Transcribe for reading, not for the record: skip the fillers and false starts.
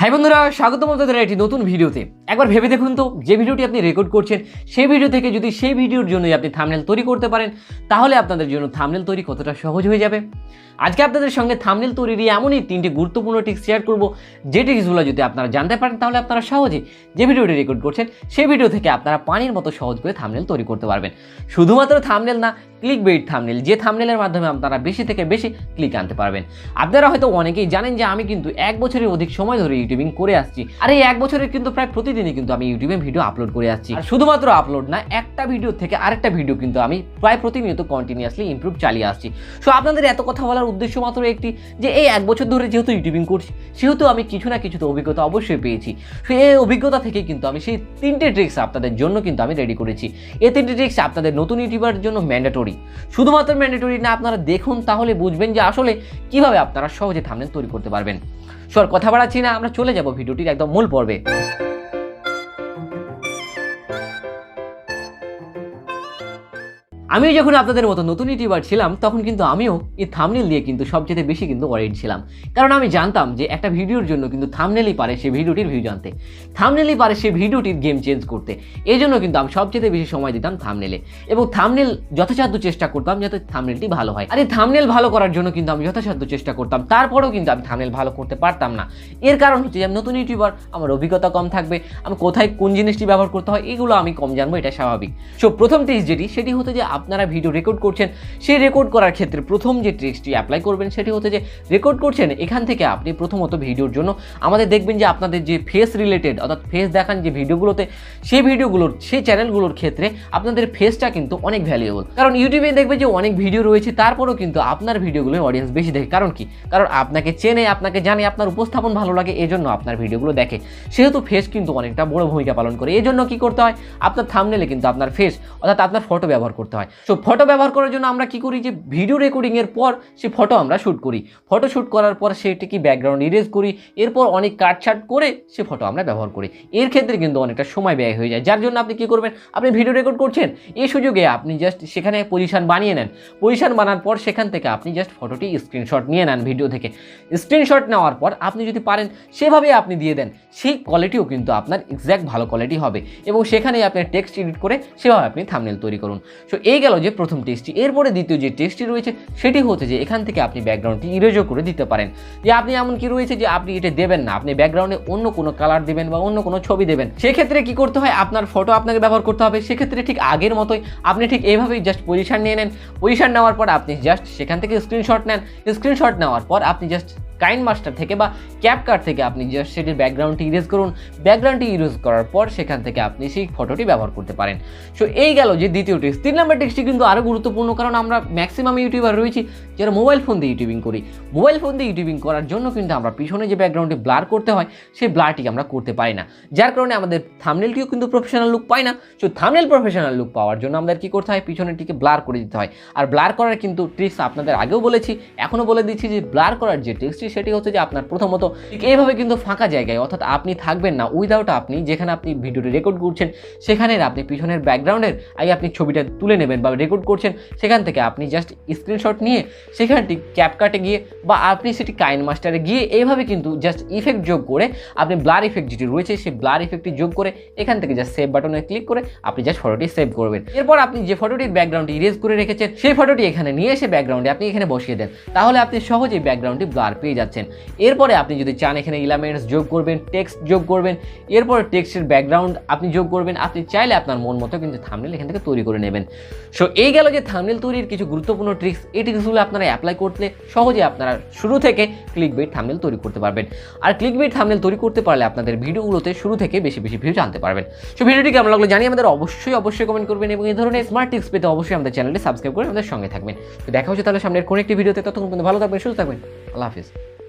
High বন্ধুরা, স্বাগতম আপনাদের একটি নতুন ভিডিওতে। একবার ভেবে দেখুন তো, যে ভিডিওটি আপনি রেকর্ড করছেন সেই ভিডিও থেকে যদি সেই ভিডিওর জন্য আপনি থাম্বনেল তৈরি করতে পারেন, তাহলে আপনাদের জন্য থাম্বনেল তৈরি কতটা সহজ হয়ে যাবে। আজকে আপনাদের সঙ্গে থাম্বনেল তৈরির এমনই 3টি গুরুত্বপূর্ণ টিপস শেয়ার করব, যে টিপসগুলো যদি আপনারা জানতে পারেন তাহলে আপনারা সহজে যে ভিডিওটি রেকর্ড করছেন সেই ভিডিও থেকে আপনারা পানির মতো সহজ করে থাম্বনেল তৈরি করতে পারবেন। শুধুমাত্র থাম্বনেল না, ক্লিক বেইট থাম্বনেল, যে থাম্বনেলের মাধ্যমে আপনারা বেশি থেকে বেশি ক্লিক আনতে পারবেন। আপনারা হয়তো অনেকেই জানেন যে আমি কিন্তু 1 বছরের অধিক সময় ধরে ইউটিউবিং করে আসছি, আর এই 1 বছরের কিন্তু প্রায় প্রতিদিনই কিন্তু আমি ইউটিউবে ভিডিও আপলোড করে আসছি। আর শুধুমাত্র আপলোড না, একটা ভিডিও থেকে আরেকটা ভিডিও কিন্তু আমি প্রায় প্রতিনিয়ত কন্টিনিউয়াসলি ইমপ্রুভ চালিয়ে আসছি। সো আপনাদের এত কথা বলার উদ্দেশ্য মাত্র একটি, যে এই 1 বছর ধরে যেহেতু ইউটিউবিং করছি, সেহেতু আমি কিছু না কিছু তো অভিজ্ঞতা অবশ্যই পেয়েছি। সো এই অভিজ্ঞতা থেকে কিন্তু আমি সেই 3টে ট্রিক্স আপনাদের জন্য কিন্তু আমি রেডি করেছি। এই 3টে ট্রিক্স আপনাদের নতুন ইউটিউবারের জন্য ম্যান্ডেটরি। শুধুমাত্র ম্যান্ডেটরি না, আপনারা দেখুন তাহলে বুঝবেন যে আসলে কিভাবে আপনারা সহজে থাম্বনেল তৈরি করতে পারবেন। সো আর কথা বাড়াচ্ছি না, আমরা চলে যাব ভিডিওটির একদম মূল পর্বে। আমি যখন আপনাদের মতো নতুন ইউটিউবার ছিলাম, তখন কিন্তু আমিও এই থাম্বনেল দিয়ে কিন্তু সবচেয়ে বেশি কিন্তু ওয়ারিড ছিলাম। কারণ আমি জানতাম যে একটা ভিডিওর জন্য কিন্তু থাম্বনেলই পারে সেই ভিডিওটির ভিউ জানতে, থাম্বনেলই পারে সেই ভিডিওটির গেম চেঞ্জ করতে। এই জন্য কিন্তু আমি সবচেয়ে বেশি সময় দিতাম থাম্বনেলে, এবং থাম্বনেল যথাসাধ্য চেষ্টা করতাম যাতে থাম্বনেলটি ভালো হয়। আর এই থাম্বনেল ভালো করার জন্য কিন্তু আমি যথাসাধ্য চেষ্টা করতাম, তারপরেও কিন্তু আমি থাম্বনেল ভালো করতে পারতাম না। এর কারণ হচ্ছে যে আমি নতুন ইউটিউবার, আমার অভিজ্ঞতা কম থাকবে, আমি কোথায় কোন জিনিসটি ব্যবহার করতে হয় এগুলো আমি কম জানবো, এটা স্বাভাবিক। সো প্রথম টিপস সেটি হতে যে আপনারা ভিডিও রেকর্ড করছেন, সেই রেকর্ড করার ক্ষেত্রে প্রথম যে ট্রিক্সটি অ্যাপ্লাই করবেন সেটি হচ্ছে যে রেকর্ড করছেন, এখান থেকে আপনি প্রথমত ভিডিওর জন্য আমাদের দেখবেন যে আপনাদের যে ফেস রিলেটেড অর্থাৎ ফেস দেখান যে ভিডিওগুলোতে, সেই ভিডিওগুলোর সেই চ্যানেলগুলোর ক্ষেত্রে আপনাদের ফেসটা কিন্তু অনেক ভ্যালুয়েবল। কারণ ইউটিউবে দেখবেন যে অনেক ভিডিও রয়েছে, তারপরেও কিন্তু আপনার ভিডিওগুলোর অডিয়েন্স বেশি দেখে। কারণ কি? কারণ আপনাকে চেনে, আপনাকে জানে, আপনার উপস্থাপন ভালো লাগে, এজন্য আপনার ভিডিওগুলো দেখে। সেহেতু ফেস কিন্তু অনেকটা বড় ভূমিকা পালন করে। এই জন্য কি করতে হয়, আপনার থাম্বনেলে কিন্তু আপনার ফেস অর্থাৎ আপনার ফটো ব্যবহার করতে হয়। সো ফটো ব্যবহার করার জন্য আমরা কি করি, যে ভিডিও রেকর্ডিংয়ের পর সে ফটো আমরা শ্যুট করি, ফটো শ্যুট করার পর সেটিকে ব্যাকগ্রাউন্ড ইরেজ করি, এরপর অনেক কাটছাট করে সে ফটো আমরা ব্যবহার করি। এর ক্ষেত্রে কিন্তু অনেকটা সময় ব্যয় হয়ে যায়, যার জন্য আপনি কি করবেন, আপনি ভিডিও রেকর্ড করছেন, এই সুযোগে আপনি জাস্ট সেখানে পজিশন বানিয়ে নেন। পজিশন বানার পর সেখান থেকে আপনি জাস্ট ফটোটি স্ক্রিনশট নিয়ে নেন ভিডিও থেকে। স্ক্রিনশট নেওয়ার পর আপনি যদি পারেন সেভাবে আপনি দিয়ে দেন, সেই কোয়ালিটিও কিন্তু আপনার এক্স্যাক্ট ভালো কোয়ালিটি হবে, এবং সেখানে আপনি টেক্সট এডিট করে সেভাবে আপনি থাম্বনেল তৈরি করুন। সো এই গেল যে প্রথম টেক্সটটি। এরপরে দ্বিতীয় যে টেক্সটটি রয়েছে সেটি হচ্ছে যে এখান থেকে আপনি ব্যাকগ্রাউন্ডটি ইরেজও করে দিতে পারেন। যে আপনি এমন কি রয়েছে যে আপনি এটা দেবেন না, আপনি ব্যাকগ্রাউন্ডে অন্য কোনো কালার দেবেন বা অন্য কোনো ছবি দেবেন, সেক্ষেত্রে কি করতে হয়, আপনার ফটো আপনাকে ব্যবহার করতে হবে। সেক্ষেত্রে ঠিক আগের মতোই আপনি ঠিক এইভাবেই জাস্ট পজিশন নিয়ে নেন। পজিশন নেওয়ার পর আপনি জাস্ট সেখান থেকে স্ক্রিনশট নেন। স্ক্রিনশট নেওয়ার পর আপনি জাস্ট কাইনমাস্টার থেকে বা ক্যাপকাট থেকে আপনি জাস্ট সেটির ব্যাকগ্রাউন্ডটি ইরেজ করুন। ব্যাকগ্রাউন্ডটি ইরেজ করার পর সেখান থেকে আপনি সেই ফটোটি ব্যবহার করতে পারেন। সো এই গেল যে দ্বিতীয় টিপস। 3 নম্বর টিপসটি কিন্তু আরও গুরুত্বপূর্ণ, কারণ আমরা ম্যাক্সিমাম ইউটিউবার রয়েছি যারা মোবাইল ফোন দিয়ে ইউটিউবিং করি। মোবাইল ফোন দিয়ে ইউটিউবিং করার জন্য কিন্তু আমরা পিছনে যে ব্যাকগ্রাউন্ডটি ব্লার করতে হয়, সেই ব্লারটি আমরা করতে পারি না, যার কারণে আমাদের থাম্বনেলটিও কিন্তু প্রফেশনাল লুক পায় না। সো থাম্বনেল প্রফেশনাল লুক পাওয়ার জন্য আমাদের কি করতে হয়, পিছনেরটিকে ব্লার করে দিতে হয়। আর ব্লার করার কিন্তু ট্রিক্স আপনাদের আগেও বলেছি, এখনও বলে দিচ্ছি, যে ব্লার করার যে ট্রিক্সটি সেটি হচ্ছে যে আপনার প্রথমত এইভাবে কিন্তু ফাঁকা জায়গায়, অর্থাৎ আপনি থাকবেন না উইদাউট, আপনি যেখানে আপনি ভিডিওটি রেকর্ড করছেন সেখানে আপনি পিছনের ব্যাকগ্রাউন্ডের আগে আপনি ছবিটা তুলে নেবেন বা রেকর্ড করছেন, সেখান থেকে আপনি জাস্ট স্ক্রিনশট নিয়ে সেখানটি ক্যাপকাটে গিয়ে বা আপনি সেটি কাইনমাস্টারে গিয়ে এইভাবে কিন্তু জাস্ট ইফেক্ট যোগ করে, আপনি ব্লার ইফেক্ট যেটি রয়েছে সেই ব্লার ইফেক্টটি যোগ করে এখান থেকে জাস্ট সেভ বাটনে ক্লিক করে আপনি জাস্ট ফটোটি সেভ করবেন। এরপর আপনি যে ফটোটির ব্যাকগ্রাউন্ডটি ইরেজ করে রেখেছেন সেই ফটোটি এখানে নিয়ে এসে ব্যাকগ্রাউন্ডে আপনি এখানে বসিয়ে দেন, তাহলে আপনি সহজেই ব্যাকগ্রাউন্ডটি ব্লার পেয়ে যাচ্ছেন। এরপরে আপনি যদি চান এখানে এলিমেন্টস যোগ করবেন, টেক্সট যোগ করবেন, এরপর টেক্সটের ব্যাকগ্রাউন্ড আপনি যোগ করবেন। আপনি চাইলে আপনার মন মতো কিন্তু থাম্বনেল এখান থেকে তৈরি করে নেবেন। সো এই গেল যে থাম্বনেল তৈরির কিছু গুরুত্বপূর্ণ ট্রিক্স। এই ট্রিক্সগুলো আপনারা অ্যাপ্লাই করলে সহজে আপনারা শুরু থেকে ক্লিকবেইট থাম্বনেল তৈরি করতে পারবেন। আর ক্লিকবেইট থাম্বনেল তৈরি করতে পারলে আপনাদের ভিডিওগুলোতে শুরু থেকে বেশি বেশি ভিউ জানতে পারবেন। সো ভিডিওটি কেমন লাগলো জানিয়ে আমাদের অবশ্যই কমেন্ট করবেন, এবং এই ধরনের স্মার্ট টিপস পেতে অবশ্যই আমাদের চ্যানেলটি সাবস্ক্রাইব করে আমাদের সঙ্গে থাকবেন। তো দেখা হচ্ছে তাহলে সামনের কোন একটি ভিডিওতে। ততক্ষণ পর্যন্ত ভালো থাকবেন, সুস্থ থাকবেন। আল্লাহ হাফিজ।